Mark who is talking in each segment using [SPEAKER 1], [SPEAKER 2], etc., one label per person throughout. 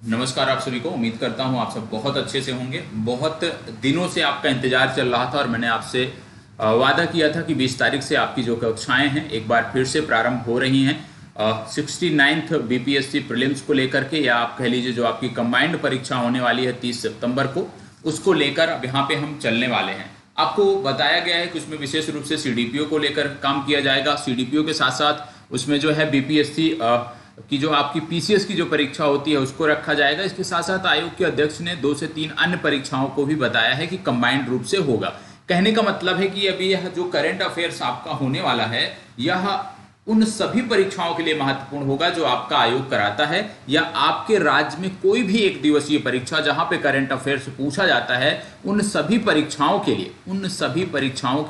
[SPEAKER 1] नमस्कार आप सभी को। उम्मीद करता हूं आप सब बहुत अच्छे से होंगे। बहुत दिनों से आपका इंतजार चल रहा था और मैंने आपसे वादा किया था कि 20 तारीख से आपकी जो कक्षाएं हैं एक बार फिर से प्रारंभ हो रही हैं। 69th बीपीएससी प्रीलिम्स को लेकर के, या आप कह लीजिए जो आपकी कंबाइंड परीक्षा होने वाली है 30 सितंबर को, उसको लेकर अब यहाँ पे हम चलने वाले हैं। आपको बताया गया है कि उसमें विशेष रूप से सीडीपीओ को लेकर काम किया जाएगा। सीडीपीओ के साथ साथ उसमें जो है बीपीएससी कि जो आपकी पीसीएस की जो परीक्षा होती है उसको रखा जाएगा। इसके साथ साथ आयोग के अध्यक्ष ने 2 से 3 अन्य परीक्षाओं को भी बताया है कि कंबाइंड रूप से होगा। कहने का मतलब है कि अभी यह जो करंट अफेयर्स आपका होने वाला है यह उन सभी परीक्षाओं के लिए महत्वपूर्ण होगा जो आपका आयोग कराता है, या आपके राज्य में कोई भी एक दिवसीय परीक्षा जहां पे करंट अफेयर्स पूछा जाता है, उन सभी परीक्षाओं के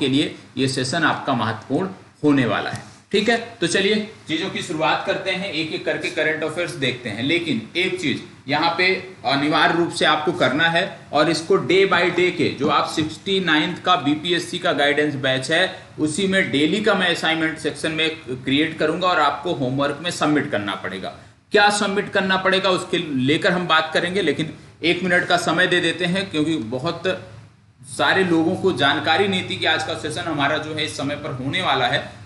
[SPEAKER 1] लिए ये सेशन आपका महत्वपूर्ण होने वाला है। ठीक है, तो चलिए चीजों की शुरुआत करते हैं, एक एक करके करंट अफेयर्स देखते हैं। लेकिन एक चीज यहाँ पे अनिवार्य रूप से आपको करना है, और इसको डे बाय डे के जो आप 69th का बीपीएससी का गाइडेंस बैच है उसी में डेली का मैं असाइनमेंट सेक्शन में क्रिएट करूंगा और आपको होमवर्क में सबमिट करना पड़ेगा। क्या सबमिट करना पड़ेगा उसके लेकर हम बात करेंगे, लेकिन 1 मिनट का समय दे देते हैं क्योंकि बहुत सारे लोगों को जानकारी नहीं थी कि आज का सेशन हमारा जो है इस समय पर होने वाला है।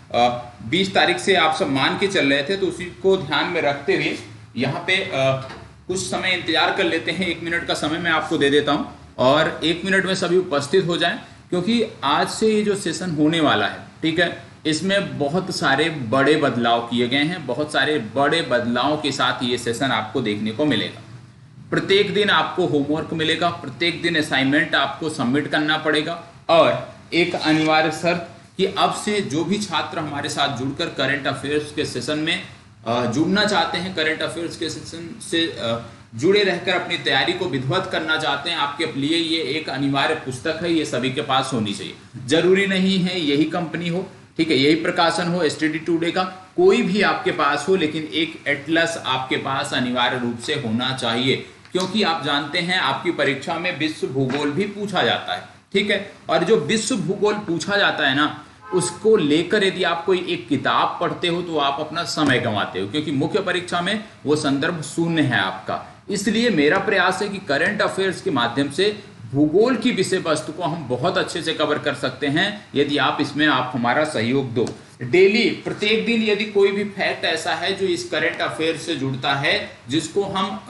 [SPEAKER 1] 20 तारीख से आप सब मान के चल रहे थे, तो उसी को ध्यान में रखते हुए यहाँ पे कुछ समय इंतजार कर लेते हैं। 1 मिनट का समय मैं आपको दे देता हूँ और 1 मिनट में सभी उपस्थित हो जाएं, क्योंकि आज से ये जो सेशन होने वाला है, ठीक है, इसमें बहुत सारे बड़े बदलाव किए गए हैं। बहुत सारे बड़े बदलावों के साथ ये सेशन आपको देखने को मिलेगा। प्रत्येक दिन आपको होमवर्क मिलेगा, प्रत्येक दिन असाइनमेंट आपको सबमिट करना पड़ेगा, और एक अनिवार्य शर्त कि अब से जो भी छात्र हमारे साथ जुड़कर करंट अफेयर्स के सेशन में जुड़ना चाहते हैं, करंट अफेयर्स के सेशन से जुड़े रहकर अपनी तैयारी को विधिवत करना चाहते हैं, आपके लिए ये एक अनिवार्य पुस्तक है, ये सभी के पास होनी चाहिए। जरूरी नहीं है यही कंपनी हो, ठीक है, यही प्रकाशन हो, एसटीडी टुडे का कोई भी आपके पास हो, लेकिन एक एटलस आपके पास अनिवार्य रूप से होना चाहिए, क्योंकि आप जानते हैं आपकी परीक्षा में विश्व भूगोल भी पूछा जाता है। ठीक है, और जो विश्व भूगोल पूछा जाता है ना, उसको लेकर यदि आप कोई एक किताब पढ़ते हो तो आप अपना समय गंवाते हो, क्योंकि मुख्य परीक्षा में वो संदर्भ शून्य है आपका। इसलिए मेरा प्रयास है कि करंट अफेयर्स के माध्यम से भूगोल की विषय वस्तु को हम बहुत अच्छे से कवर कर सकते हैं यदि आप इसमें हमारा सहयोग दो। डेली प्रत्येक दिन यदि कोई भी फैक्ट ऐसा है जो इस करंट अफेयर से जुड़ता है, जिसको हम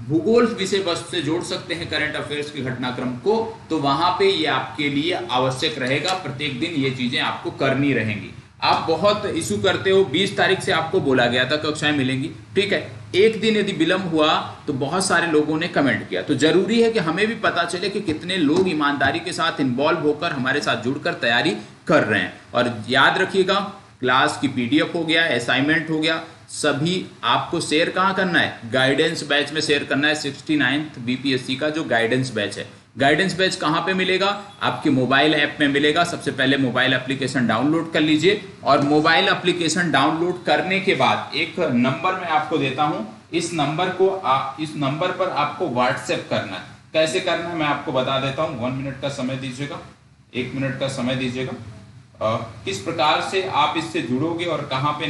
[SPEAKER 1] भूगोल विषय वस्तु से जोड़ सकते हैं करंट अफेयर्स के घटनाक्रम को, तो वहां पे ये आपके लिए आवश्यक रहेगा। प्रत्येक दिन ये चीजें आपको करनी रहेंगी। आप बहुत इशू करते हो, 20 तारीख से आपको बोला गया था कक्षाएं मिलेंगी, ठीक है, एक दिन यदि विलंब हुआ तो बहुत सारे लोगों ने कमेंट किया, तो जरूरी है कि हमें भी पता चले कि कितने लोग ईमानदारी के साथ इन्वॉल्व होकर हमारे साथ जुड़कर तैयारी कर रहे हैं। और याद रखिएगा, क्लास की पीडीएफ हो गया, असाइनमेंट हो गया, सभी आपको शेयर कहाँ करना है, गाइडेंस बैच में शेयर करना है। 69th बीपीएससी का जो गाइडेंस बैच है, गाइडेंस बैच कहाँ पे मिलेगा, आपके मोबाइल ऐप में मिलेगा। सबसे पहले मोबाइल एप्लीकेशन डाउनलोड कर लीजिए, और मोबाइल एप्लीकेशन डाउनलोड करने के बाद एक नंबर मैं आपको देता हूं, इस नंबर पर आपको व्हाट्सएप करना है। कैसे करना है मैं आपको बता देता हूं। 1 मिनट का समय दीजिएगा, 1 मिनट का समय दीजिएगा। किस प्रकार से आप इससे जुड़ोगे और कहाँ पे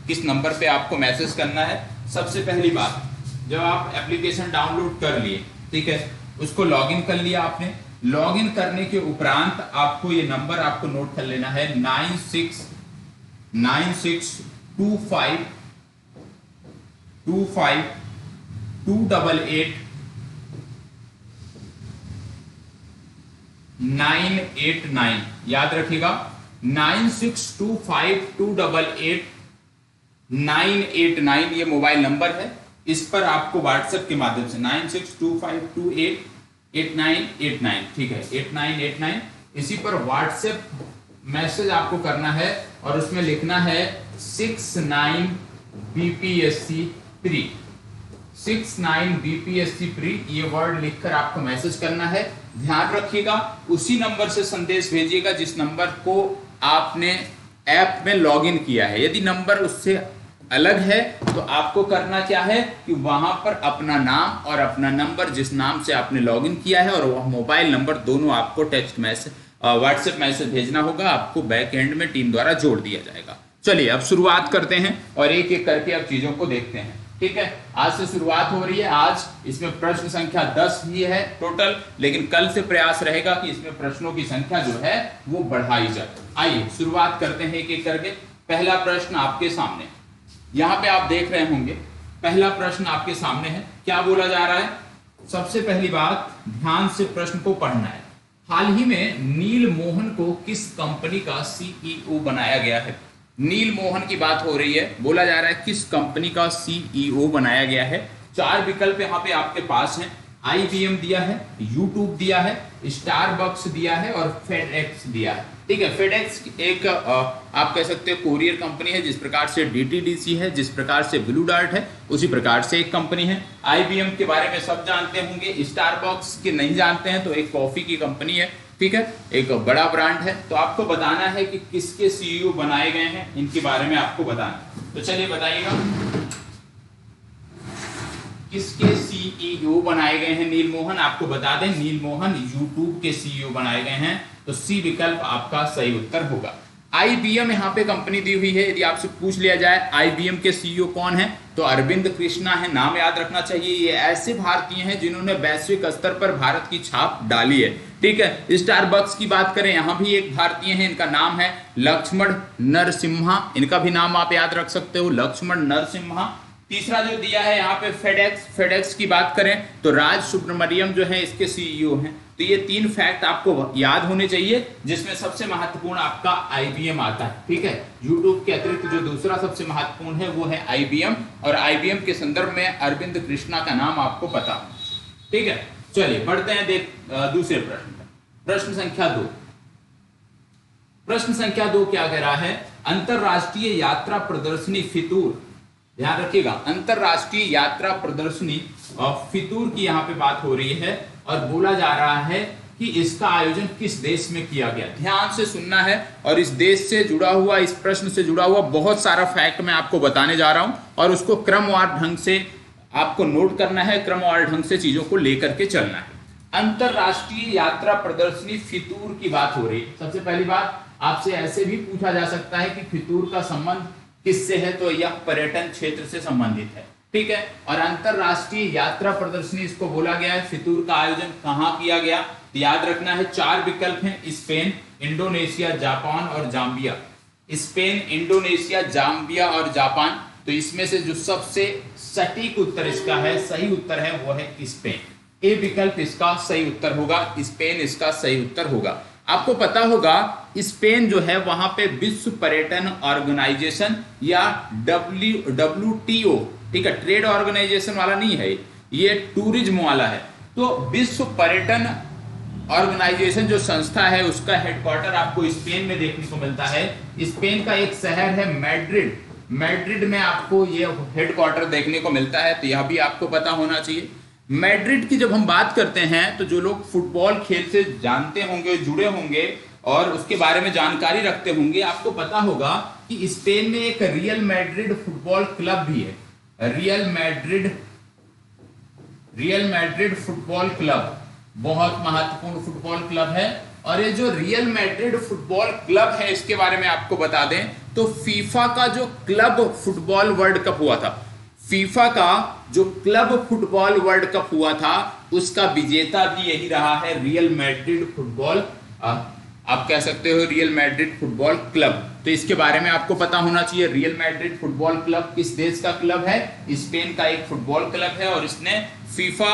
[SPEAKER 1] किस नंबर पे आपको मैसेज करना है। सबसे पहली बात, जब आप एप्लीकेशन डाउनलोड कर लिए, ठीक है, उसको लॉगिन कर लिया आपने, लॉगिन करने के उपरांत आपको ये नंबर आपको नोट कर लेना है 9625252989। याद रखिएगा, 9625282989 ये मोबाइल नंबर है। इस पर आपको व्हाट्सएप के माध्यम से 9625288989, ठीक है, 8989, इसी पर व्हाट्सएप मैसेज आपको करना है और उसमें लिखना है 69 बीपीएससी प्री, 69 बीपीएससी प्री, ये वर्ड लिखकर आपको मैसेज करना है। ध्यान रखिएगा, उसी नंबर से संदेश भेजिएगा जिस नंबर को आपने ऐप में लॉगिन किया है। यदि नंबर उससे अलग है तो आपको करना क्या है कि वहां पर अपना नाम और अपना नंबर, जिस नाम से आपने लॉगिन किया है, और वह मोबाइल नंबर, दोनों आपको टेक्स्ट मैसेज व्हाट्सएप मैसेज भेजना होगा। आपको बैक एंड में टीम द्वारा जोड़ दिया जाएगा। चलिए अब शुरुआत करते हैं और एक एक करके अब चीजों को देखते हैं। ठीक है, आज से शुरुआत हो रही है। आज इसमें प्रश्न संख्या 10 ही है टोटल, लेकिन कल से प्रयास रहेगा कि इसमें प्रश्नों की संख्या जो है वो बढ़ाई जाए। आइए शुरुआत करते हैं एक एक करके। पहला प्रश्न आपके सामने, यहाँ पे आप देख रहे होंगे, पहला प्रश्न आपके सामने है। क्या बोला जा रहा है? सबसे पहली बात, ध्यान से प्रश्न को पढ़ना है। हाल ही में नील मोहन को किस कंपनी का सीईओ बनाया गया है? नील मोहन की बात हो रही है, बोला जा रहा है किस कंपनी का सीईओ बनाया गया है। 4 विकल्प यहाँ पे आपके पास हैं। IBM दिया है, YouTube दिया है, स्टारबक्स दिया है और फेडेक्स दिया है। ठीक है, फेडेक्स एक आप कह सकते हो कोरियर कंपनी है। जिस प्रकार से DTDC है, जिस प्रकार से ब्लू डार्ट है, उसी प्रकार से एक कंपनी है। IBM के बारे में सब जानते होंगे, स्टारबक्स के नहीं जानते हैं तो एक कॉफी की कंपनी है। ठीक है, एक बड़ा ब्रांड है। तो आपको बताना है कि किसके सीईओ बनाए गए हैं, इनके बारे में आपको बताना है। तो चलिए बताइएगा, किसके सीईओ बनाए गए हैं नील मोहन? आपको बता दें, नील मोहन YouTube के सीईओ बनाए गए हैं। तो सी विकल्प आपका सही उत्तर होगा। IBM यहाँ पे कंपनी दी हुई है। यदि आपसे पूछ लिया जाए IBM के सीईओ कौन है, तो अरविंद कृष्णा है। नाम याद रखना चाहिए। ये ऐसे भारतीय हैं जिन्होंने वैश्विक स्तर पर भारत की छाप डाली है। ठीक है, स्टारबक्स की बात करें, यहाँ भी एक भारतीय है, इनका नाम है लक्ष्मण नरसिम्हा। इनका भी नाम आप याद रख सकते हो, लक्ष्मण नरसिम्हा। तीसरा जो दिया है यहाँ पे फेडेक्स की बात करें तो राज सुब्रमण्यम जो है इसके सीईओ हैं। तो ये 3 फैक्ट आपको याद होने चाहिए, जिसमें सबसे महत्वपूर्ण आपका IBM आता है। ठीक है, YouTube के अतिरिक्त जो दूसरा सबसे महत्वपूर्ण है वो है IBM, और IBM के संदर्भ में अरविंद कृष्णा का नाम आपको पता हो। ठीक है, चलिए बढ़ते हैं दूसरे प्रश्न पर। प्रश्न संख्या 2। प्रश्न संख्या 2 क्या कह रहा है? अंतरराष्ट्रीय यात्रा प्रदर्शनी फितूर, ध्यान रखिएगा, अंतरराष्ट्रीय यात्रा प्रदर्शनी फितूर की यहाँ पे बात हो रही है, और बोला जा रहा है कि इसका आयोजन किस देश में किया गया। ध्यान से सुनना है, और इस देश से जुड़ा हुआ, इस प्रश्न से जुड़ा हुआ बहुत सारा फैक्ट मैं आपको बताने जा रहा हूं, और उसको क्रमवार ढंग से आपको नोट करना है, क्रमवार ढंग से चीजों को लेकर के चलना है। अंतरराष्ट्रीय यात्रा प्रदर्शनी फितूर की बात हो रही है। सबसे पहली बात, आपसे ऐसे भी पूछा जा सकता है कि फितूर का संबंध किससे है, तो यह पर्यटन क्षेत्र से संबंधित है। ठीक है, और अंतरराष्ट्रीय यात्रा प्रदर्शनी इसको बोला गया है। फितूर का आयोजन कहां किया गया? तो याद रखना है 4 विकल्प हैं, स्पेन, इंडोनेशिया, जापान और जाम्बिया। स्पेन, इंडोनेशिया, जाम्बिया और जापान। तो इसमें से जो सबसे सटीक उत्तर इसका है, सही उत्तर है, वो है स्पेन। ए विकल्प इसका सही उत्तर होगा, स्पेन इसका सही उत्तर होगा। आपको पता होगा स्पेन जो है वहां पे विश्व पर्यटन ऑर्गेनाइजेशन या WTO, ठीक है, ट्रेड ऑर्गेनाइजेशन वाला नहीं है, ये टूरिज्म वाला है। तो विश्व पर्यटन ऑर्गेनाइजेशन जो संस्था है उसका हेडक्वार्टर आपको स्पेन में देखने को मिलता है। स्पेन का एक शहर है मैड्रिड, मैड्रिड में आपको ये हेडक्वार्टर देखने को मिलता है। तो यह भी आपको पता होना चाहिए। मैड्रिड की जब हम बात करते हैं तो जो लोग फुटबॉल खेल से जानते होंगे, जुड़े होंगे और उसके बारे में जानकारी रखते होंगे, आपको पता होगा कि स्पेन में एक रियल मैड्रिड फुटबॉल क्लब भी है। रियल मैड्रिड फुटबॉल क्लब बहुत महत्वपूर्ण फुटबॉल क्लब है। और ये जो रियल मैड्रिड फुटबॉल क्लब है, इसके बारे में आपको बता दें तो फीफा का जो क्लब फुटबॉल वर्ल्ड कप हुआ था, फीफा का जो क्लब फुटबॉल वर्ल्ड कप हुआ था, उसका विजेता भी यही रहा है, रियल मैड्रिड फुटबॉल, आप कह सकते हो रियल मैड्रिड फुटबॉल क्लब। तो इसके बारे में आपको पता होना चाहिए। रियल मैड्रिड फुटबॉल क्लब किस देश का क्लब है? स्पेन का एक फुटबॉल क्लब है, और इसने फीफा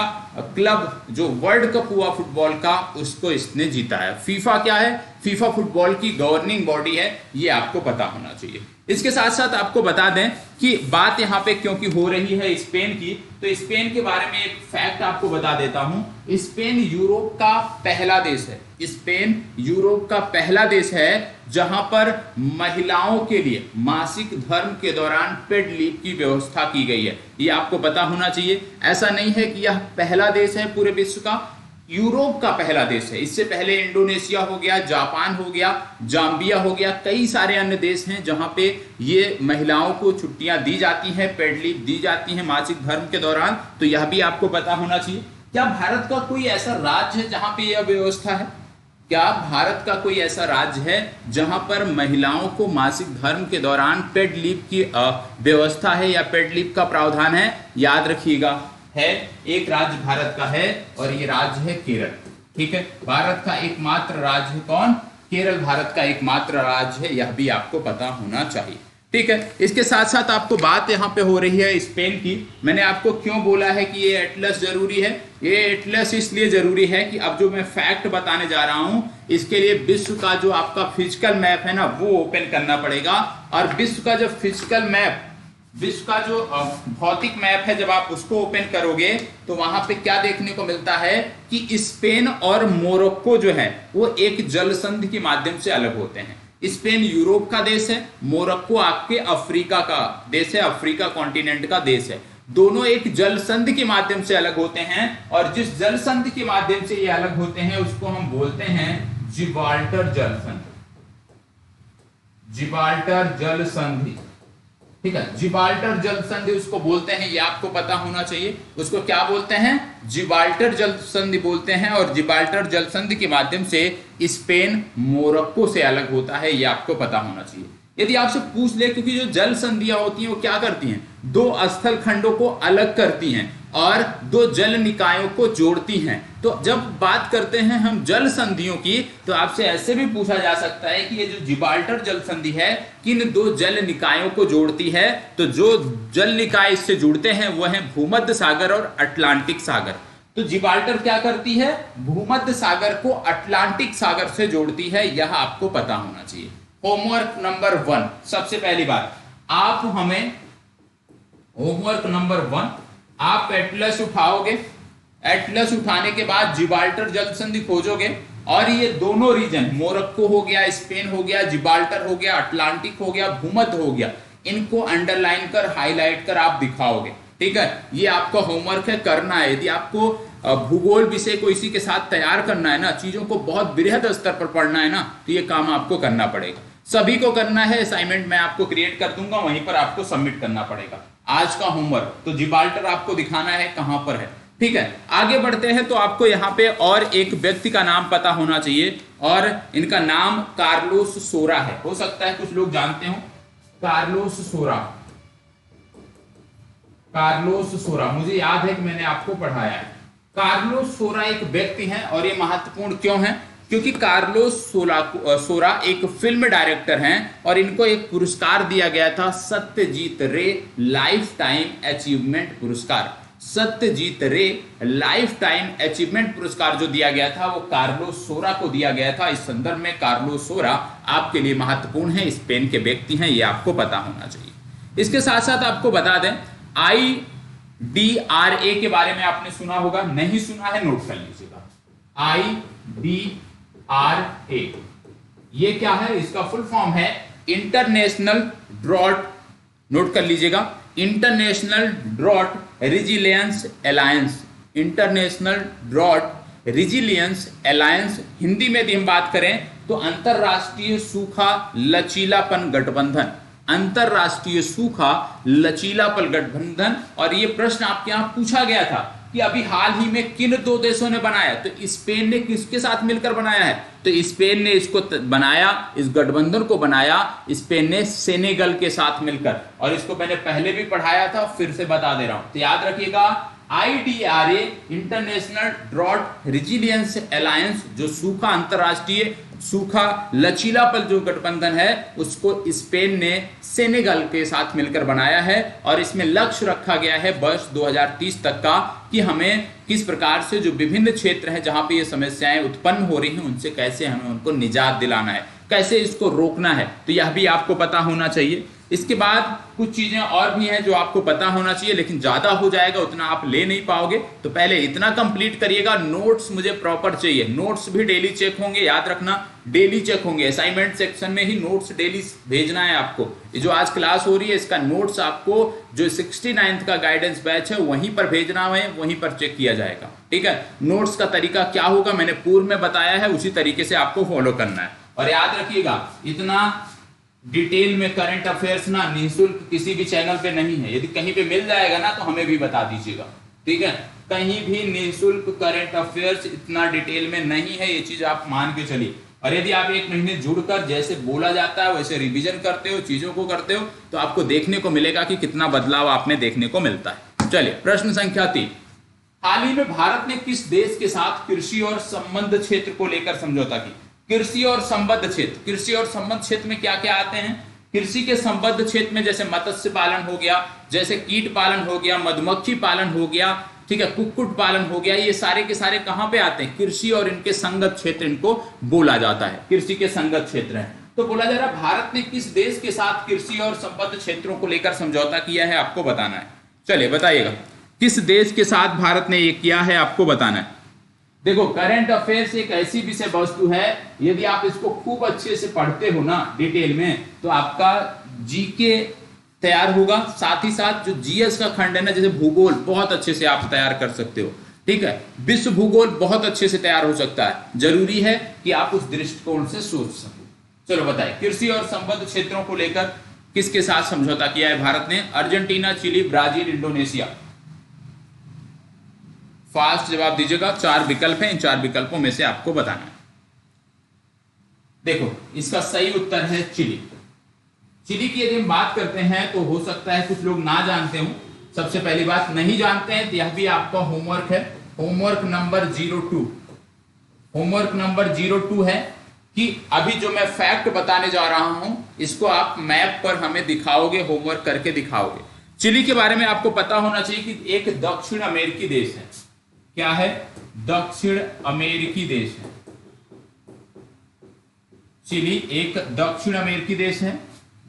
[SPEAKER 1] क्लब जो वर्ल्ड कप हुआ फुटबॉल का, उसको इसने जीता है। फीफा क्या है? फीफा फुटबॉल की गवर्निंग बॉडी है, ये आपको पता होना चाहिए। इसके साथ साथ आपको बता दें कि बात यहाँ पे क्योंकि हो रही है स्पेन की, तो स्पेन के बारे में एक फैक्ट आपको बता देता हूं। स्पेन यूरोप का पहला देश है, स्पेन यूरोप का पहला देश है जहां पर महिलाओं के लिए मासिक धर्म के दौरान पेड लीव की व्यवस्था की गई है। ये आपको पता होना चाहिए। ऐसा नहीं है कि यह पहला देश है पूरे विश्व का, यूरोप का पहला देश है। इससे पहले इंडोनेशिया हो गया, जापान हो गया, जाम्बिया हो गया, कई सारे अन्य देश हैं जहां पे ये महिलाओं को छुट्टियां दी जाती हैं, पेड लीव दी जाती हैं मासिक धर्म के दौरान। तो यह भी आपको पता होना चाहिए। क्या भारत का कोई ऐसा राज्य है जहां पे यह व्यवस्था है? क्या भारत का कोई ऐसा राज्य है जहां पर महिलाओं को मासिक धर्म के दौरान पेड लीव की व्यवस्था है या पेड लीव का प्रावधान है? याद रखिएगा, है, एक राज्य भारत का है और ये राज्य है केरल। ठीक है, भारत का एकमात्र राज्य है कौन? केरल भारत का एकमात्र राज्य है, यह भी आपको पता होना चाहिए। ठीक है, इसके साथ साथ आपको बात यहाँ पे हो रही है स्पेन की। मैंने आपको क्यों बोला है कि ये एटलस जरूरी है? ये एटलस इसलिए जरूरी है कि अब जो मैं फैक्ट बताने जा रहा हूं इसके लिए विश्व का जो आपका फिजिकल मैप है ना वो ओपन करना पड़ेगा। और विश्व का जो फिजिकल मैप, विश्व का जो भौतिक मैप है, जब आप उसको ओपन करोगे तो वहां पे क्या देखने को मिलता है कि स्पेन और मोरक्को जो है वो एक जल संधि के माध्यम से अलग होते हैं। स्पेन यूरोप का देश है, मोरक्को आपके अफ्रीका का देश है, अफ्रीका कॉन्टिनेंट का देश है। दोनों एक जल संधि के माध्यम से अलग होते हैं और जिस जल संधि के माध्यम से ये अलग होते हैं उसको हम बोलते हैं जिब्राल्टर जल संधि। जिब्राल्टर जल संधि, ठीक है, जिब्राल्टर जल संधि उसको बोलते हैं, ये आपको पता होना चाहिए। उसको क्या बोलते हैं? जिब्राल्टर जल संधि बोलते हैं। और जिब्राल्टर जल संधि के माध्यम से स्पेन मोरक्को से अलग होता है, ये आपको पता होना चाहिए। यदि आपसे पूछ ले, क्योंकि जो जल संधियां होती हैं वो क्या करती हैं? दो स्थल खंडों को अलग करती हैं और दो जल निकायों को जोड़ती हैं। तो जब बात करते हैं हम जल संधियों की तो आपसे ऐसे भी पूछा जा सकता है कि ये जो जिब्राल्टर जल संधि है किन दो जल निकायों को जोड़ती है? तो जो जल निकाय इससे जुड़ते हैं वो है भूमध्य सागर और अटलांटिक सागर। तो जिब्राल्टर क्या करती है? भूमध्य सागर को अटलांटिक सागर से जोड़ती है, यह आपको पता होना चाहिए। होमवर्क नंबर 1, सबसे पहली बात आप हमें होमवर्क नंबर 1 आप एटलस उठाओगे। एटलस उठाने के बाद जिब्राल्टर जल संधि खोजोगे और ये दोनों रीजन, मोरक्को हो गया, स्पेन हो गया, जिब्राल्टर हो गया, अटलांटिक हो गया, भूमध्य हो गया, इनको अंडरलाइन कर हाईलाइट कर आप दिखाओगे। ठीक है, ये आपका होमवर्क है, करना है। यदि आपको भूगोल विषय को इसी के साथ तैयार करना है ना, चीजों को बहुत बृहद स्तर पर पढ़ना है ना, तो ये काम आपको करना पड़ेगा। सभी को करना है। असाइनमेंट मैं आपको क्रिएट कर दूंगा, वहीं पर आपको सबमिट करना पड़ेगा आज का होमवर्क। तो जिब्राल्टर आपको दिखाना है कहां पर है। ठीक है, आगे बढ़ते हैं। तो आपको यहाँ पे और एक व्यक्ति का नाम पता होना चाहिए और इनका नाम कार्लोस सोरा है। हो सकता है कुछ लोग जानते हो, कार्लोस सोरा। कार्लोस सोरा, मुझे याद है कि मैंने आपको पढ़ाया है। कार्लोस सोरा एक व्यक्ति हैं और ये महत्वपूर्ण क्यों है? क्योंकि कार्लोस सोरा एक फिल्म डायरेक्टर हैं और इनको एक पुरस्कार दिया गया था, सत्यजीत रे लाइफ टाइम अचीवमेंट पुरस्कार। सत्यजीत रे लाइफ टाइम अचीवमेंट पुरस्कार जो दिया गया था वो कार्लोस सोरा को दिया गया था। इस संदर्भ में कार्लोस सोरा आपके लिए महत्वपूर्ण है, स्पेन के व्यक्ति हैं, ये आपको पता होना चाहिए। इसके साथ साथ आपको बता दें IDRA के बारे में आपने सुना होगा, नहीं सुना है नोट कर लीजिएगा। IDRA ये क्या है? इसका फुल फॉर्म है इंटरनेशनल ड्रॉट, नोट कर लीजिएगा, international drought resilience alliance. International drought resilience alliance, Hindi में यदि हम बात करें तो अंतरराष्ट्रीय सूखा लचीलापन गठबंधन। अंतरराष्ट्रीय सूखा लचीलापन गठबंधन। और ये प्रश्न आपके यहां पूछा गया था कि अभी हाल ही में किन दो देशों ने बनाया? तो स्पेन ने किसके साथ मिलकर बनाया है? तो स्पेन ने इसको बनाया, इस गठबंधन को बनाया स्पेन ने सेनेगल के साथ मिलकर। और इसको मैंने पहले भी पढ़ाया था, फिर से बता दे रहा हूं, तो याद रखिएगा IDRA international drought resilience alliance, जो सूखा अंतरराष्ट्रीय सूखा लचीलापन जो गठबंधन है उसको स्पेन ने सेनेगल के साथ मिलकर बनाया है। और इसमें लक्ष्य रखा गया है वर्ष 2030 तक का कि हमें किस प्रकार से जो विभिन्न क्षेत्र हैं जहां पे ये समस्याएं उत्पन्न हो रही हैं उनसे कैसे हमें उनको निजात दिलाना है, कैसे इसको रोकना है। तो यह भी आपको पता होना चाहिए। इसके बाद कुछ चीजें और भी हैं जो आपको पता होना चाहिए, लेकिन ज्यादा हो जाएगा, उतना आप ले नहीं पाओगे। तो पहले इतना कंप्लीट करिएगा। नोट्स मुझे प्रॉपर चाहिए, नोट्स भी डेली चेक होंगे, याद रखना डेली चेक होंगे। असाइनमेंट सेक्शन में ही नोट्स डेली भेजना है आपको। ये जो आज क्लास हो रही है इसका नोट्स आपको जो 69th का गाइडेंस बैच है वहीं पर भेजना है, वहीं पर चेक किया जाएगा। ठीक है, नोट्स का तरीका क्या होगा मैंने पूर्व में बताया है, उसी तरीके से आपको फॉलो करना है। और याद रखिएगा इतना डिटेल में करंट अफेयर्स ना निःशुल्क किसी भी चैनल पे नहीं है। यदि कहीं पे मिल जाएगा ना तो हमें भी बता दीजिएगा। ठीक है, कहीं भी निःशुल्क करंट अफेयर्स इतना डिटेल में नहीं है, ये चीज आप मान के चलिए। और यदि आप एक महीने जुड़कर जैसे बोला जाता है वैसे रिवीजन करते हो, चीजों को करते हो, तो आपको देखने को मिलेगा कि कितना बदलाव आप में देखने को मिलता है। चलिए प्रश्न संख्या 3, हाल ही में भारत ने किस देश के साथ कृषि और संबद्ध क्षेत्र को लेकर समझौता की? कृषि और संबद्ध क्षेत्र, कृषि और संबद्ध क्षेत्र में क्या क्या आते हैं? कृषि के संबद्ध क्षेत्र में जैसे मत्स्य पालन हो गया, जैसे कीट पालन हो गया, मधुमक्खी पालन हो गया, ठीक है, कुक्कुट पालन हो गया, ये सारे के सारे कहां पे आते हैं? कृषि और इनके संगत क्षेत्र इनको बोला जाता है, कृषि के संगत क्षेत्र है। तो बोला जा रहा है भारत ने किस देश के साथ कृषि और संबद्ध क्षेत्रों को लेकर समझौता किया है, आपको बताना है। चलिए बताइएगा, किस देश के साथ भारत ने ये किया है, आपको बताना है। देखो, करंट अफेयर्स एक ऐसी विषय वस्तु है, यदि आप इसको खूब अच्छे से पढ़ते हो ना डिटेल में, तो आपका जीके तैयार होगा, साथ ही साथ जो जीएस का खंड है ना, जैसे भूगोल, बहुत अच्छे से आप तैयार कर सकते हो, ठीक है, विश्व भूगोल बहुत अच्छे से तैयार हो सकता है। जरूरी है कि आप उस दृष्टिकोण से सोच सको। चलो बताइए, कृषि और संबद्ध क्षेत्रों को लेकर किसके साथ समझौता किया है भारत ने? Argentina, Chile, Brazil, Indonesia. Fast जवाब दीजिएगा, 4 विकल्प हैं, इन 4 विकल्पों में से आपको बताना है। देखो, इसका सही उत्तर है चिली। चिली की यदि हम बात करते हैं तो हो सकता है कुछ लोग ना जानते हो। सबसे पहली बात, नहीं जानते हैं तो यह भी आपका होमवर्क है, होमवर्क नंबर 02। होमवर्क नंबर 02 है कि अभी जो मैं फैक्ट बताने जा रहा हूं इसको आप मैप पर हमें दिखाओगे, होमवर्क करके दिखाओगे। चिली के बारे में आपको पता होना चाहिए कि एक दक्षिण अमेरिकी देश है। क्या है? दक्षिण अमेरिकी देश है। चिली एक दक्षिण अमेरिकी देश है।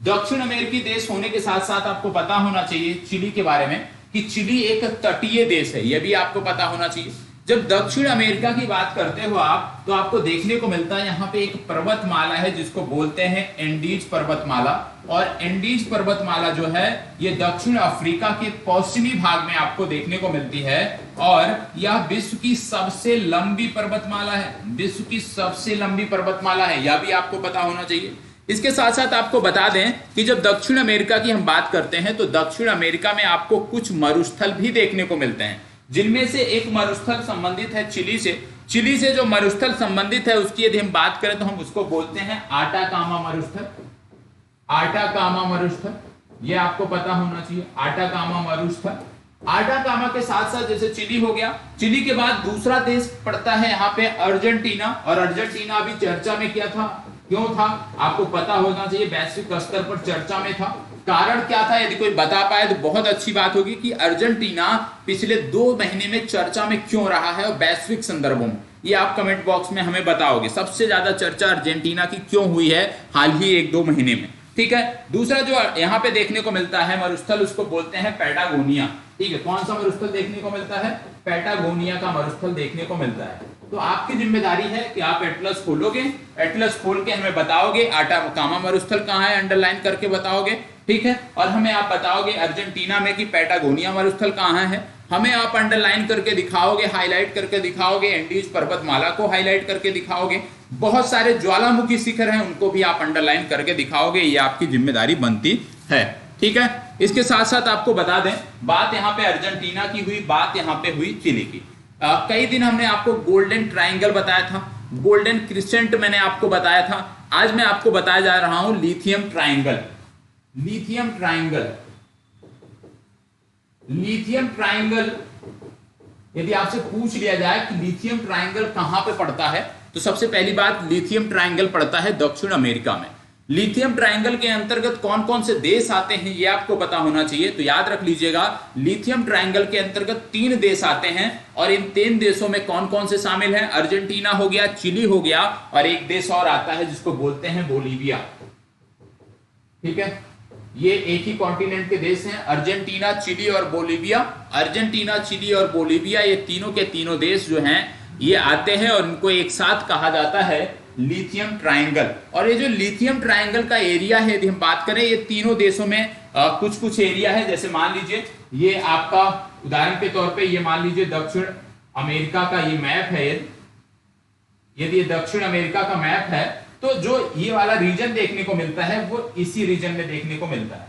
[SPEAKER 1] दक्षिण अमेरिकी देश होने के साथ साथ आपको पता होना चाहिए चिली के बारे में कि चिली एक तटीय देश है, यह भी आपको पता होना चाहिए। जब दक्षिण अमेरिका की बात करते हो आप, तो आपको देखने को मिलता है यहाँ पे एक पर्वतमाला है जिसको बोलते हैं एंडीज पर्वतमाला। और एंडीज पर्वतमाला जो है ये दक्षिण अफ्रीका के पश्चिमी भाग में आपको देखने को मिलती है, और यह विश्व की सबसे लंबी पर्वतमाला है। विश्व की सबसे लंबी पर्वतमाला है, यह भी आपको पता होना चाहिए। इसके साथ साथ आपको बता दें कि जब दक्षिण अमेरिका की हम बात करते हैं तो दक्षिण अमेरिका में आपको कुछ मरुस्थल भी देखने को मिलते हैं, जिनमें से एक मरुस्थल संबंधित है चिली से। चिली से जो मरुस्थल संबंधित है उसकी यदि हम बात करें तो हम उसको बोलते हैं आटाकामा मरुस्थल। आटाकामा मरुस्थल, ये आपको पता होना चाहिए, आटाकामा मरुस्थल। आटाकामा के साथ साथ जैसे चिली हो गया, चिली के बाद दूसरा देश पड़ता है यहाँ पे अर्जेंटीना। और अर्जेंटीना अभी चर्चा में किया था, क्यों था आपको पता होना चाहिए, वैश्विक स्तर पर चर्चा में था। कारण क्या था यदि कोई बता पाए तो बहुत अच्छी बात होगी कि अर्जेंटीना पिछले 2 महीने में चर्चा में क्यों रहा है और वैश्विक संदर्भों में, ये आप कमेंट बॉक्स में हमें बताओगे। सबसे ज्यादा चर्चा अर्जेंटीना की क्यों हुई है हाल ही 1-2 महीने में, ठीक है। दूसरा जो यहाँ पे देखने को मिलता है मरुस्थल, उसको बोलते हैं पैटागोनिया, ठीक है। कौन सा मरुस्थल देखने को मिलता है? पैटागोनिया का मरुस्थल देखने को मिलता है। तो आपकी जिम्मेदारी है कि आप एटलस खोलोगे, एटलस खोल के हमें बताओगे आटाकामा मरुस्थल कहाँ है, अंडरलाइन करके बताओगे, ठीक है। और हमें आप बताओगे अर्जेंटीना में कि पैटागोनिया मरुस्थल कहाँ है, हमें आप अंडरलाइन करके दिखाओगे, हाईलाइट करके दिखाओगे, एंडीज पर्वतमाला को हाईलाइट करके दिखाओगे, बहुत सारे ज्वालामुखी शिखर हैं उनको भी आप अंडरलाइन करके दिखाओगे। ये आपकी जिम्मेदारी बनती है, ठीक है। इसके साथ साथ आपको बता दें, बात यहाँ पे अर्जेंटीना की हुई, बात यहाँ पे हुई चिली की। कई दिन हमने आपको गोल्डन ट्राइंगल बताया था, गोल्डन क्रिसेंट मैंने आपको बताया था। आज मैं आपको बताया जा रहा हूं lithium triangle. Lithium triangle, lithium triangle यदि आपसे पूछ लिया जाए कि लिथियम ट्राइंगल कहां पे पड़ता है, तो सबसे पहली बात, लिथियम ट्राइंगल पड़ता है दक्षिण अमेरिका में। लिथियम ट्राइंगल के अंतर्गत कौन कौन से देश आते हैं ये आपको पता होना चाहिए। तो याद रख लीजिएगा, लिथियम ट्राइंगल के अंतर्गत 3 देश आते हैं, और इन 3 देशों में कौन कौन से शामिल हैं? अर्जेंटीना हो गया, चिली हो गया, और एक देश और आता है जिसको बोलते हैं बोलीविया, ठीक है। ये एक ही कॉन्टिनेंट के देश हैं, अर्जेंटीना, चिली और बोलीविया। अर्जेंटीना, चिली और बोलीविया, ये तीनों के तीनों देश जो हैं ये आते हैं, और इनको एक साथ कहा जाता है लिथियम ट्राइंगल। और ये जो लिथियम ट्राइंगल का एरिया है यदि हम बात करें, ये तीनों देशों में कुछ कुछ एरिया है। जैसे मान लीजिए ये आपका उदाहरण के तौर पे ये मान लीजिए दक्षिण अमेरिका का ये मैप है, यदि ये दक्षिण अमेरिका का मैप है तो जो ये वाला रीजन देखने को मिलता है वो इसी रीजन में देखने को मिलता है,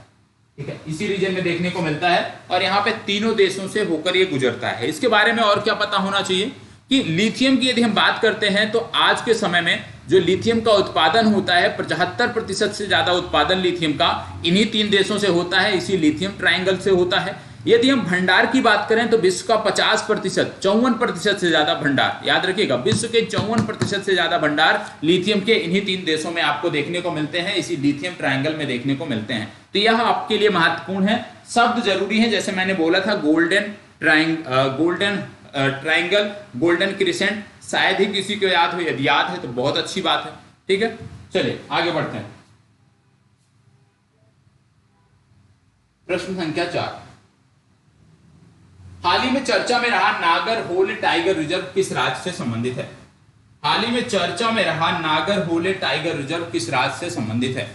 [SPEAKER 1] ठीक है, इसी रीजन में देखने को मिलता है और यहाँ पे तीनों देशों से होकर ये गुजरता है। इसके बारे में और क्या पता होना चाहिए कि लिथियम की यदि हम बात करते हैं तो आज के समय में जो लिथियम का उत्पादन होता है 75% से ज्यादा उत्पादन लिथियम का इन्हीं 3 देशों से होता है, इसी लिथियम ट्रायंगल से होता है। यदि हम भंडार की बात करें तो विश्व का 50%, 54% से ज्यादा भंडार, याद रखिएगा, विश्व के 54% से ज्यादा भंडार लिथियम के इन्हीं 3 देशों में आपको देखने को मिलते हैं, इसी लिथियम ट्रायंगल में देखने को मिलते हैं। तो यह आपके लिए महत्वपूर्ण है, शब्द जरूरी है, जैसे मैंने बोला था गोल्डन ट्रायंगल, गोल्डन क्रिसेंट, शायद ही किसी को याद हो, यदि याद है तो बहुत अच्छी बात है। ठीक है, चलिए आगे बढ़ते हैं। प्रश्न संख्या 4, हाल ही में चर्चा में रहा नागरहोले टाइगर रिजर्व किस राज्य से संबंधित है? हाल ही में चर्चा में रहा नागरहोले टाइगर रिजर्व किस राज्य से संबंधित है?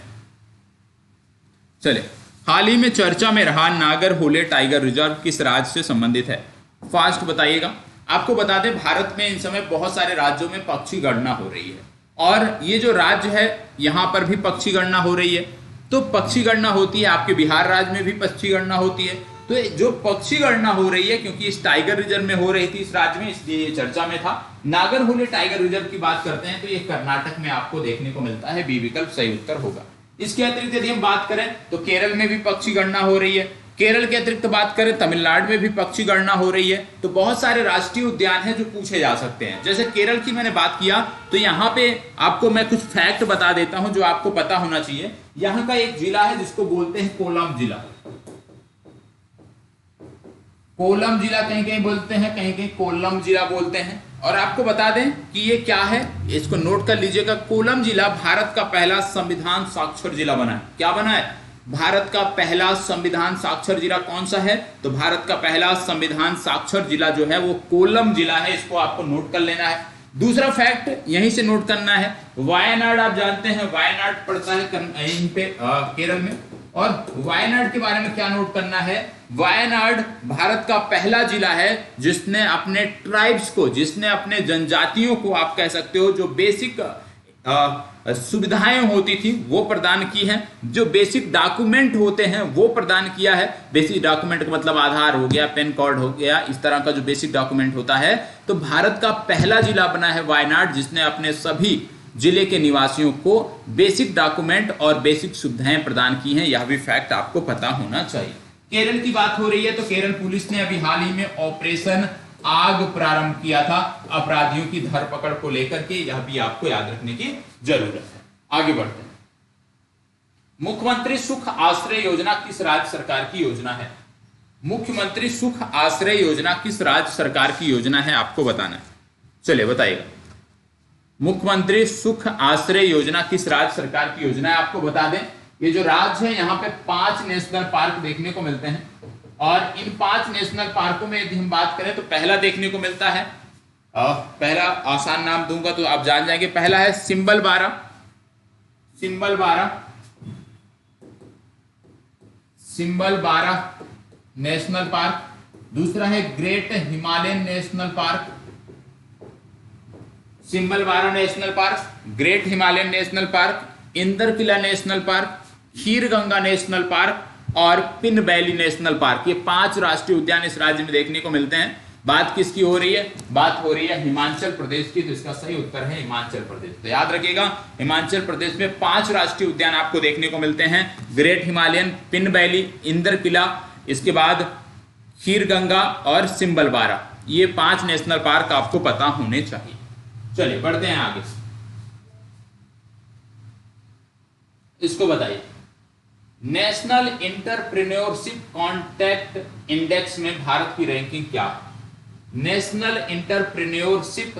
[SPEAKER 1] चलिए, हाल ही में चर्चा में रहा नागरहोले टाइगर रिजर्व किस राज्य से संबंधित है? फास्ट बताइएगा। आपको बता दें भारत में इन समय बहुत सारे राज्यों में पक्षी गणना हो रही है और ये जो राज्य है यहां पर भी पक्षी गणना हो रही है। तो पक्षी गणना होती है, आपके बिहार राज्य में भी पक्षी गणना होती है। तो जो पक्षी गणना हो रही है, क्योंकि इस टाइगर रिजर्व में हो रही थी इस राज्य में, इसलिए ये चर्चा में था। नागरहोले टाइगर रिजर्व की बात करते हैं तो ये कर्नाटक में आपको देखने को मिलता है, बी विकल्प सही उत्तर होगा। इसके अतिरिक्त यदि हम बात करें तो केरल में भी पक्षी गणना हो रही है। केरल के अतिरिक्त बात करें तमिलनाडु में भी पक्षी गणना हो रही है। तो बहुत सारे राष्ट्रीय उद्यान हैं जो पूछे जा सकते हैं। जैसे केरल की मैंने बात किया तो यहाँ पे आपको मैं कुछ फैक्ट बता देता हूं जो आपको पता होना चाहिए। यहाँ का एक जिला है जिसको बोलते हैं कोलम जिला। कोल्लम जिला कहीं कहीं बोलते हैं, कहीं कहीं कोल्लम जिला बोलते हैं। और आपको बता दें कि ये क्या है, इसको नोट कर लीजिएगा। कोल्लम जिला भारत का पहला संविधान साक्षर जिला बना है। क्या बना है? भारत का पहला संविधान साक्षर जिला कौन सा है? तो भारत का पहला संविधान साक्षर जिला जो है वो कोल्लम जिला है। इसको आपको नोट कर लेना है। दूसरा फैक्ट यहीं से नोट करना है, वायनाड आप जानते हैं, वायनाड पड़ता है यहीं पे केरल में। और वायनाड के बारे में क्या नोट करना है? वायनाड भारत का पहला जिला है जिसने अपने ट्राइब्स को, जिसने अपने जनजातियों को, आप कह सकते हो, जो बेसिक सुविधाएं होती थी वो प्रदान की हैं, जो बेसिक डॉक्यूमेंट होते हैं वो प्रदान किया है। बेसिक डॉक्यूमेंट का मतलब आधार हो गया, पैन कार्ड हो गया, इस तरह का जो बेसिक डॉक्यूमेंट होता है। तो भारत का पहला जिला बना है वायनाड जिसने अपने सभी जिले के निवासियों को बेसिक डॉक्यूमेंट और बेसिक सुविधाएं प्रदान की हैं। यह भी फैक्ट आपको पता होना चाहिए। केरल की बात हो रही है तो केरल पुलिस ने अभी हाल ही में ऑपरेशन आग प्रारंभ किया था अपराधियों की धरपकड़ को लेकर के। यह भी आपको याद रखने की जरूरत है। आगे बढ़ते हैं। मुख्यमंत्री सुख आश्रय योजना किस राज्य सरकार की योजना है? मुख्यमंत्री सुख आश्रय योजना किस राज्य सरकार की योजना है, आपको बताना है। चलिए बताइएगा। मुख्यमंत्री सुख आश्रय योजना किस राज्य सरकार की योजना है, आपको बता दें। ये जो राज्य है यहाँ पे 5 नेशनल पार्क देखने को मिलते हैं और इन 5 नेशनल पार्कों में यदि हम बात करें तो पहला देखने को मिलता है, पहला आसान नाम दूंगा तो आप जान जाएंगे। पहला है सिंबलबारा, सिंबलबारा नेशनल पार्क। दूसरा है great Himalayan national park, Simbalbara national park, great Himalayan national park, Inderkilla national park, Kheerganga national park और पिन वैली नेशनल पार्क। ये 5 राष्ट्रीय उद्यान इस राज्य में देखने को मिलते हैं। बात किसकी हो रही है? बात हो रही है हिमाचल प्रदेश की। तो इसका सही उत्तर है हिमाचल प्रदेश। तो याद रखिएगा, हिमाचल प्रदेश में 5 राष्ट्रीय उद्यान आपको देखने को मिलते हैं। ग्रेट हिमालयन, पिन वैली, इंदरकिला, इसके बाद खीरगंगा और सिंबलबारा। ये 5 नेशनल पार्क आपको पता होने चाहिए। चलिए बढ़ते हैं आगे। इसको बताइए, नेशनल एंटरप्रेन्योरशिप कॉन्टैक्ट इंडेक्स में भारत की रैंकिंग क्या है? नेशनल एंटरप्रेन्योरशिप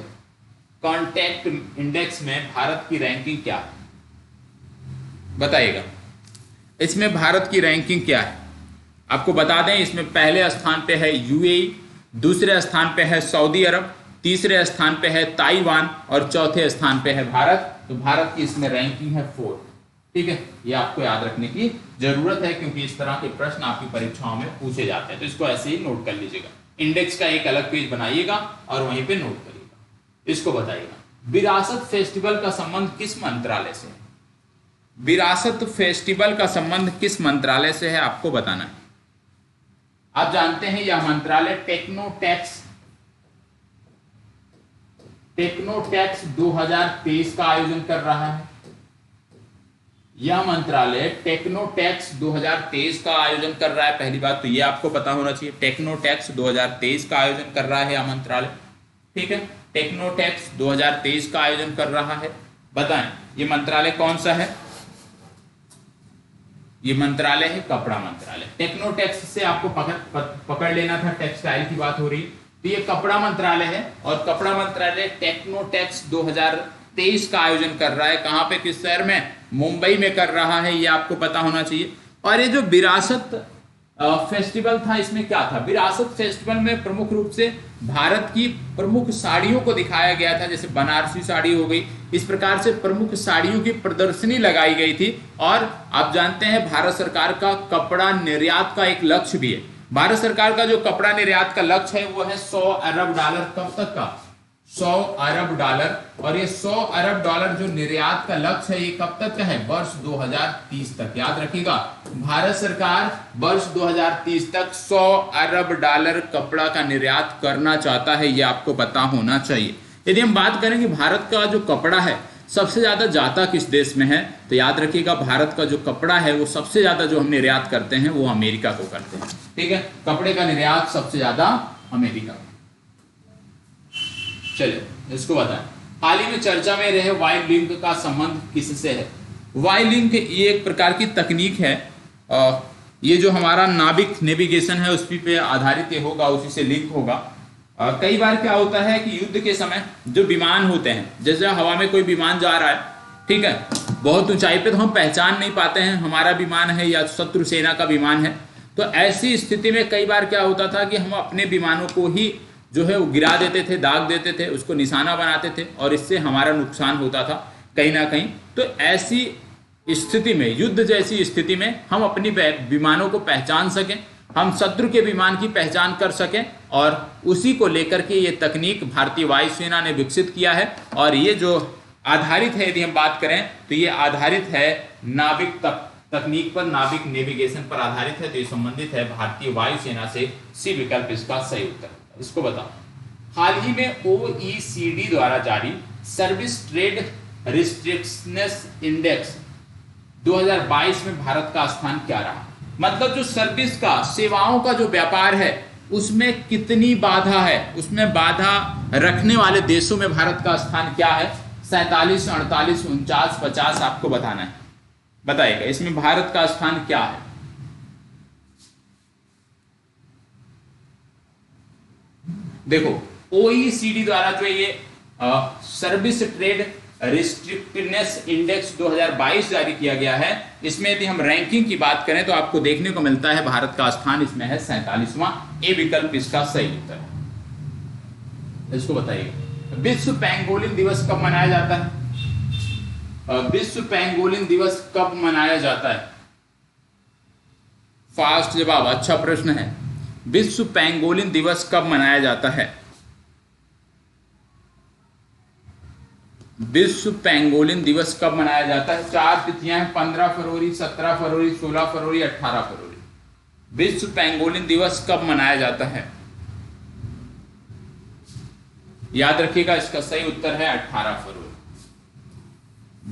[SPEAKER 1] कॉन्टैक्ट इंडेक्स में भारत की रैंकिंग क्या है, बताइएगा। इसमें भारत की रैंकिंग क्या है आपको बता दें। इसमें पहले स्थान पे है यूएई, दूसरे स्थान पे है सऊदी अरब, तीसरे स्थान पे है ताइवान और चौथे स्थान पे है भारत। तो भारत की इसमें रैंकिंग है 4। ठीक है, ये आपको याद रखने की जरूरत है क्योंकि इस तरह के प्रश्न आपकी परीक्षाओं में पूछे जाते हैं। तो इसको ऐसे ही नोट कर लीजिएगा। इंडेक्स का एक अलग पेज बनाइएगा और वहीं पे नोट करिएगा। इसको बताइएगा, विरासत फेस्टिवल का संबंध किस मंत्रालय से है? विरासत फेस्टिवल का संबंध किस मंत्रालय से है आपको बताना है। आप जानते हैं यह मंत्रालय टेक्नोटैक्स 2023 का आयोजन कर रहा है। यह मंत्रालय टेक्नोटैक्स 2023 का आयोजन कर रहा है। पहली बात तो ये आपको पता होना चाहिए, टेक्नोटैक्स 2023 का आयोजन कर रहा है यह मंत्रालय। ठीक है, टेक्नोटैक्स 2023 का आयोजन कर रहा है। बताएं ये मंत्रालय कौन सा है। ये मंत्रालय है कपड़ा मंत्रालय। टेक्नोटैक्स से आपको पकड़ लेना था, टेक्सटाइल की बात हो रही, तो ये कपड़ा मंत्रालय है और कपड़ा मंत्रालय टेक्नोटैक्स 2023 का आयोजन कर रहा है। कहां पे, किस शहर में, मुंबई में कर रहा है, ये आपको पता होना चाहिए। और ये जो विरासत फेस्टिवल था, इसमें क्या था, विरासत फेस्टिवल में प्रमुख रूप से भारत की प्रमुख साड़ियों को दिखाया गया था, जैसे बनारसी साड़ी हो गई, इस प्रकार से प्रमुख साड़ियों की प्रदर्शनी लगाई गई थी। और आप जानते हैं भारत सरकार का कपड़ा निर्यात का एक लक्ष्य भी है। भारत सरकार का जो कपड़ा निर्यात का लक्ष्य है वो है 100 अरब डॉलर। कब तक का, 100 अरब डॉलर। और ये 100 अरब डॉलर जो निर्यात का लक्ष्य है, ये कब तक का है, वर्ष 2030 तक। याद रखिएगा, भारत सरकार वर्ष 2030 तक 100 अरब डॉलर कपड़ा का निर्यात करना चाहता है, ये आपको पता होना चाहिए। यदि हम बात करें कि भारत का जो कपड़ा है सबसे ज्यादा जाता किस देश में है, तो याद रखिएगा भारत का जो कपड़ा है वो सबसे ज्यादा जो हम निर्यात करते हैं वो अमेरिका को करते हैं। ठीक है, कपड़े का निर्यात सबसे ज्यादा अमेरिका। चलिए इसको बताएं, हाल ही में चर्चा में रहे वाई लिंक का संबंध किससे है। वाई लिंक ये एक प्रकार की तकनीक है, ये जो हमारा नाविक नेविगेशन है उसी पे आधारित ये होगा, उसी से लिंक होगा। कई बार क्या होता है कि युद्ध के समय जो विमान होते हैं, जैसे हवा में कोई विमान जा रहा है, ठीक है, बहुत ऊंचाई पे, तो हम पहचान नहीं पाते हैं हमारा विमान है या शत्रु सेना का विमान है। तो ऐसी स्थिति में कई बार क्या होता था कि हम अपने विमानों को ही जो है वो गिरा देते थे, दाग देते थे, उसको निशाना बनाते थे और इससे हमारा नुकसान होता था कहीं ना कहीं। तो ऐसी स्थिति में, युद्ध जैसी स्थिति में हम अपनी विमानों को पहचान सकें, हम शत्रु के विमान की पहचान कर सकें, और उसी को लेकर के ये तकनीक भारतीय वायुसेना ने विकसित किया है। और ये जो आधारित है, यदि हम बात करें तो ये आधारित है नाविक तकनीक पर, नाविक नेविगेशन पर आधारित है। तो ये संबंधित है भारतीय वायुसेना से। सी विकल्प इसका सही उत्तर। इसको बताओ, हाल ही में OECD द्वारा जारी सर्विस ट्रेड रिस्ट्रिक्शनेस इंडेक्स 2022 में भारत का स्थान क्या रहा। मतलब जो सर्विस का, सेवाओं का जो व्यापार है उसमें कितनी बाधा है, उसमें बाधा रखने वाले देशों में भारत का स्थान क्या है। 47, 48, 49, 50 आपको बताना है। बताइएगा इसमें भारत का स्थान क्या है। देखो OECD द्वारा जो ये सर्विस ट्रेड रिस्ट्रिक्टिवनेस इंडेक्स 2022 जारी किया गया है, इसमें यदि हम रैंकिंग की बात करें तो आपको देखने को मिलता है भारत का स्थान इसमें है 47वां। ए विकल्प इसका सही उत्तर है। इसको बताइए, विश्व पेंगोलिन दिवस कब मनाया जाता है। विश्व पेंगोलिन दिवस कब मनाया जाता है। फास्ट जवाब, अच्छा प्रश्न है। विश्व पेंगोलिन दिवस कब मनाया जाता है। विश्व पेंगोलिन दिवस कब मनाया जाता है। 4 तिथियां हैं, 15 फरवरी, 17 फरवरी, 16 फरवरी, 18 फरवरी। विश्व पेंगोलिन दिवस कब मनाया जाता है। याद रखिएगा इसका सही उत्तर है 18 फरवरी।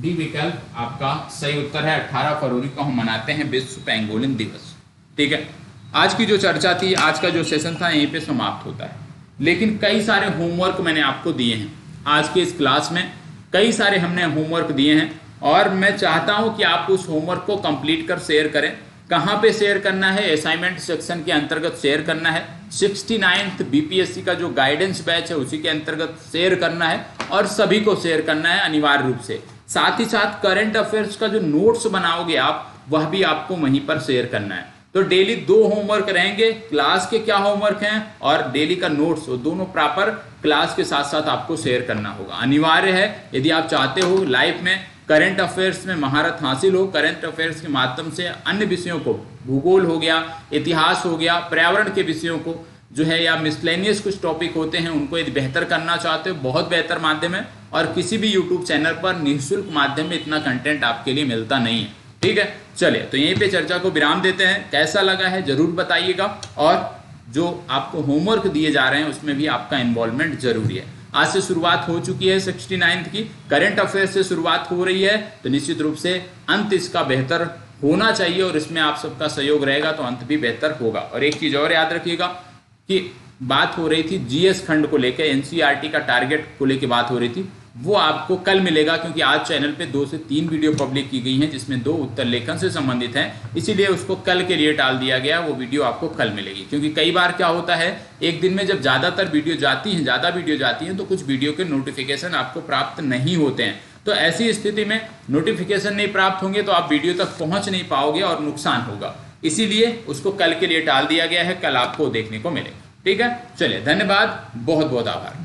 [SPEAKER 1] डी विकल्प आपका सही उत्तर है। 18 फरवरी को हम मनाते हैं विश्व पेंगोलिन दिवस। ठीक है, आज की जो चर्चा थी, आज का जो सेशन था यहीं पे समाप्त होता है। लेकिन कई सारे होमवर्क मैंने आपको दिए हैं आज के इस क्लास में, कई सारे हमने होमवर्क दिए हैं और मैं चाहता हूं कि आप उस होमवर्क को कंप्लीट कर शेयर करें। कहां पे शेयर करना है, असाइनमेंट सेक्शन के अंतर्गत शेयर करना है। 69th बीपीएससी का जो गाइडेंस बैच है उसी के अंतर्गत शेयर करना है और सभी को शेयर करना है अनिवार्य रूप से। साथ ही साथ करंट अफेयर्स का जो नोट्स बनाओगे आप, वह भी आपको वहीं पर शेयर करना है। तो डेली 2 होमवर्क रहेंगे, क्लास के क्या होमवर्क हैं और डेली का नोट्स, वो दोनों प्रॉपर क्लास के साथ साथ आपको शेयर करना होगा, अनिवार्य है। यदि आप चाहते हो लाइफ में करंट अफेयर्स में महारत हासिल हो, करंट अफेयर्स के माध्यम से अन्य विषयों को, भूगोल हो गया, इतिहास हो गया, पर्यावरण के विषयों को जो है, या मिसलेनियस कुछ टॉपिक होते हैं उनको यदि बेहतर करना चाहते हो, बहुत बेहतर माध्यम है। और किसी भी यूट्यूब चैनल पर निःशुल्क माध्यम में इतना कंटेंट आपके लिए मिलता नहीं है। ठीक है, चलिए तो यहीं पे चर्चा को विराम देते हैं। कैसा लगा है जरूर बताइएगा, और जो आपको होमवर्क दिए जा रहे हैं उसमें भी आपका इन्वॉल्वमेंट जरूरी है। आज से शुरुआत हो चुकी है 69th की, करंट अफेयर से शुरुआत हो रही है, तो निश्चित रूप से अंत इसका बेहतर होना चाहिए और इसमें आप सबका सहयोग रहेगा तो अंत भी बेहतर होगा। और एक चीज और याद रखिएगा कि बात हो रही थी जीएस खंड को लेकर, एनसीईआरटी का टारगेट को लेकर बात हो रही थी, वो आपको कल मिलेगा, क्योंकि आज चैनल पे 2 से 3 वीडियो पब्लिक की गई हैं जिसमें 2 उत्तर लेखन से संबंधित हैं, इसीलिए उसको कल के लिए टाल दिया गया। वो वीडियो आपको कल मिलेगी, क्योंकि कई बार क्या होता है एक दिन में जब ज़्यादा वीडियो जाती हैं तो कुछ वीडियो के नोटिफिकेशन आपको प्राप्त नहीं होते हैं। तो ऐसी स्थिति में नोटिफिकेशन नहीं प्राप्त होंगे तो आप वीडियो तक पहुँच नहीं पाओगे और नुकसान होगा, इसीलिए उसको कल के लिए टाल दिया गया है। कल आपको देखने को मिलेगा। ठीक है, चलिए धन्यवाद, बहुत बहुत आभार।